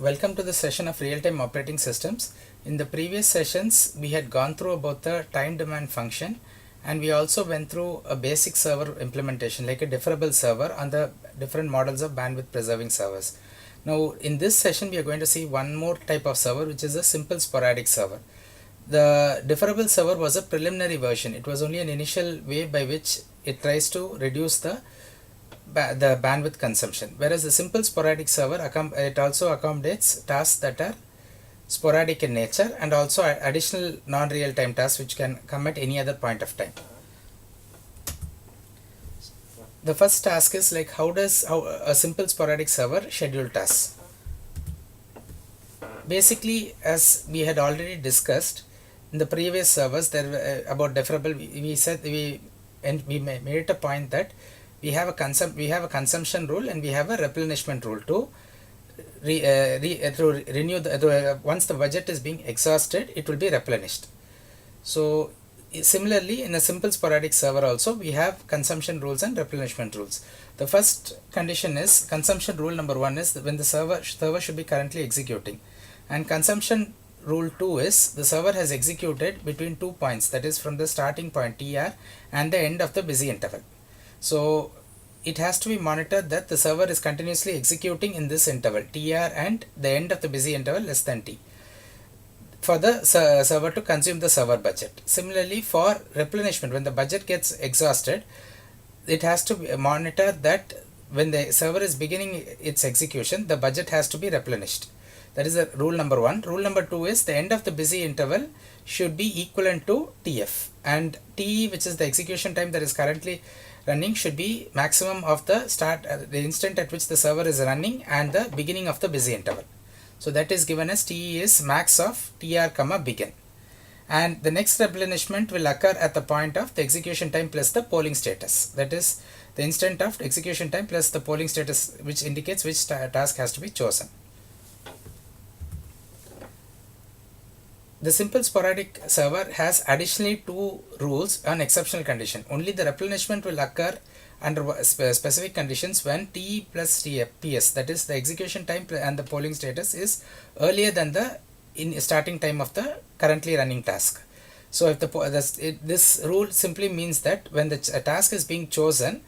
Welcome to the session of real-time operating systems. In the previous sessions, we had gone through about the time demand function, and we also went through a basic server implementation like a differable server on the different models of bandwidth preserving servers. Now in this session, we are going to see one more type of server, which is a simple sporadic server. The differable server was a preliminary version. It was only an initial way by which it tries to reduce the bandwidth consumption, whereas the simple sporadic server it also accommodates tasks that are sporadic in nature and also additional non-real-time tasks which can come at any other point of time. The first task is like how a simple sporadic server schedule tasks. Basically, as we had already discussed in the previous servers there about deferable, we said we made it a point that we have a consumption rule and we have a replenishment rule to renew once the budget is being exhausted, it will be replenished. So similarly, in a simple sporadic server also we have consumption rules and replenishment rules. The first condition is consumption rule number 1 is when the server should be currently executing, and consumption rule 2 is the server has executed between 2 points, that is from the starting point TR and the end of the busy interval. So it has to be monitored that the server is continuously executing in this interval TR and the end of the busy interval less than T for the server to consume the server budget. Similarly, for replenishment, when the budget gets exhausted, it has to monitor that when the server is beginning its execution, the budget has to be replenished. That is rule number 1. Rule number 2 is the end of the busy interval should be equivalent to TF, and T, which is the execution time that is currently running, should be maximum of the the instant at which the server is running and the beginning of the busy interval. So that is given as T is max of TR comma begin, and the next replenishment will occur at the point of the execution time plus the polling status, that is the instant of execution time plus the polling status, which indicates which task has to be chosen. The simple sporadic server has additionally 2 rules on exceptional condition. Only the replenishment will occur under specific conditions when T plus PS, that is the execution time and the polling status, is earlier than the starting time of the currently running task. So if this rule simply means that when the task is being chosen,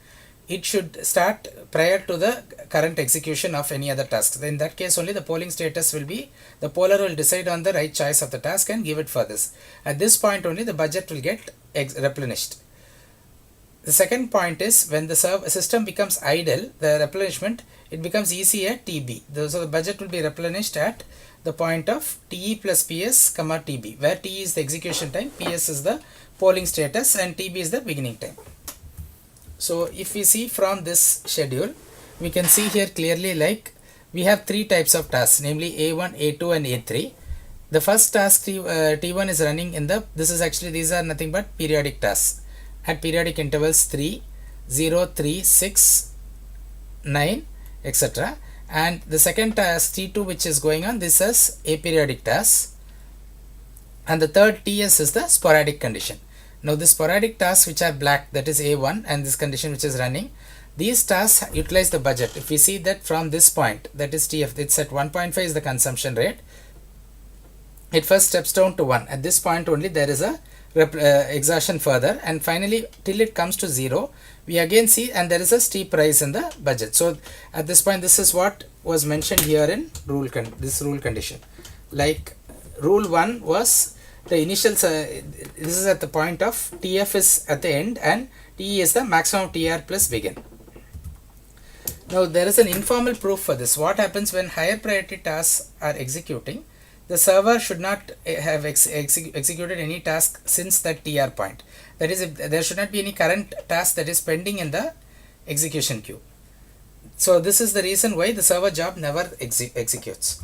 it should start prior to the current execution of any other task. In that case only the polling status will be, the poller will decide on the right choice of the task and give it for this. At this point only the budget will get replenished. The second point is when the system becomes idle, the replenishment, it becomes easy at TB. So the budget will be replenished at the point of TE plus PS comma TB, where T is the execution time, PS is the polling status, and TB is the beginning time. So if we see from this schedule, we can see here clearly like we have 3 types of tasks, namely A1, A2 and A3. The first task T1 is running in these are nothing but periodic tasks at periodic intervals 3, 0, 3, 6, 9, etc. And the second task T2, which is going on, this is aperiodic task, and the third TS is the sporadic condition. Now the sporadic tasks which are black, that is A1, and this condition which is running, these tasks utilize the budget. If we see that from this point, that is TF, it's at 1.5 is the consumption rate. It first steps down to 1. At this point only there is a exhaustion further, and finally till it comes to 0, we again see, and there is a steep rise in the budget. So at this point, this is what was mentioned here in this rule condition. Like rule 1 was the initial, this is at the point of TF is at the end and TE is the maximum TR plus begin. Now there is an informal proof for this. What happens when higher priority tasks are executing? The server should not have executed any task since that TR point. That is, if there should not be any current task that is pending in the execution queue. So this is the reason why the server job never executes.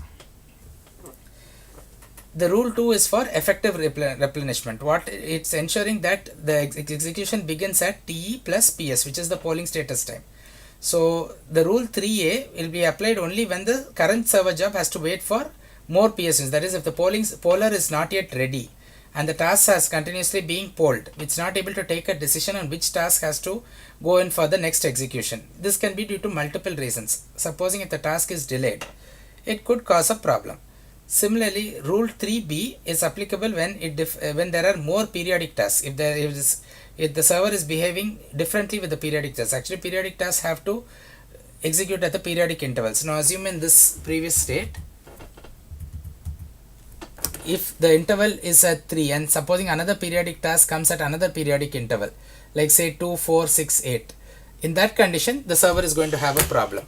The rule 2 is for effective replenishment. What it's ensuring that the execution begins at TE plus PS, which is the polling status time. So the rule 3A will be applied only when the current server job has to wait for more PSUs. That is, if the poller is not yet ready and the task has continuously being polled, it's not able to take a decision on which task has to go in for the next execution. This can be due to multiple reasons. Supposing if the task is delayed, it could cause a problem. Similarly, rule 3b is applicable when when there are more periodic tasks. If the server is behaving differently with the periodic tasks. Actually, periodic tasks have to execute at the periodic intervals. Now assume in this previous state, if the interval is at 3 and supposing another periodic task comes at another periodic interval, like say 2, 4, 6, 8, in that condition the server is going to have a problem.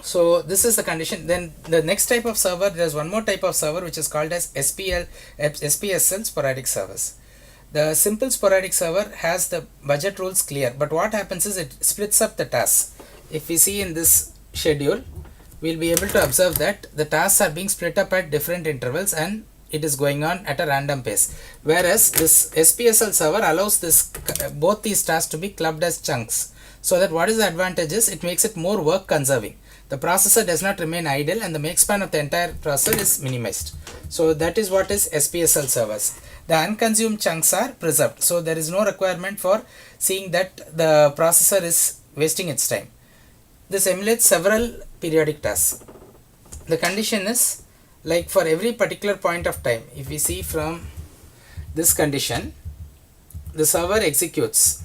So this is the condition. Then the next type of server, there's one more type of server which is called as SPSL sporadic servers. The simple sporadic server has the budget rules clear, but what happens is it splits up the tasks. If we see in this schedule, we'll be able to observe that the tasks are being split up at different intervals and it is going on at a random pace. Whereas this SPSL server allows both these tasks to be clubbed as chunks. So that what is the advantage is it makes it more work conserving. The processor does not remain idle and the make span of the entire processor is minimized. So that is what is SPSL servers. The unconsumed chunks are preserved. So there is no requirement for seeing that the processor is wasting its time. This emulates several periodic tasks. The condition is like for every particular point of time. If we see from this condition, the server executes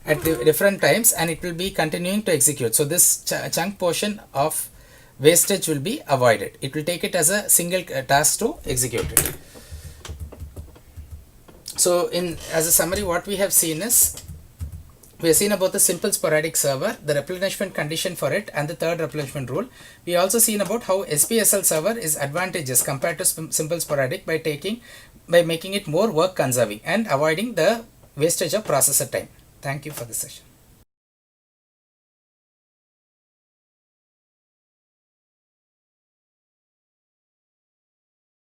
at different times and it will be continuing to execute. So this chunk portion of wastage will be avoided. It will take it as a single task to execute it. So as a summary, what we have seen is, we have seen about the simple sporadic server, the replenishment condition for it, and the third replenishment rule. We also seen about how SPSL server is advantageous compared to simple sporadic by making it more work conserving and avoiding the wastage of processor time. Thank you for the session.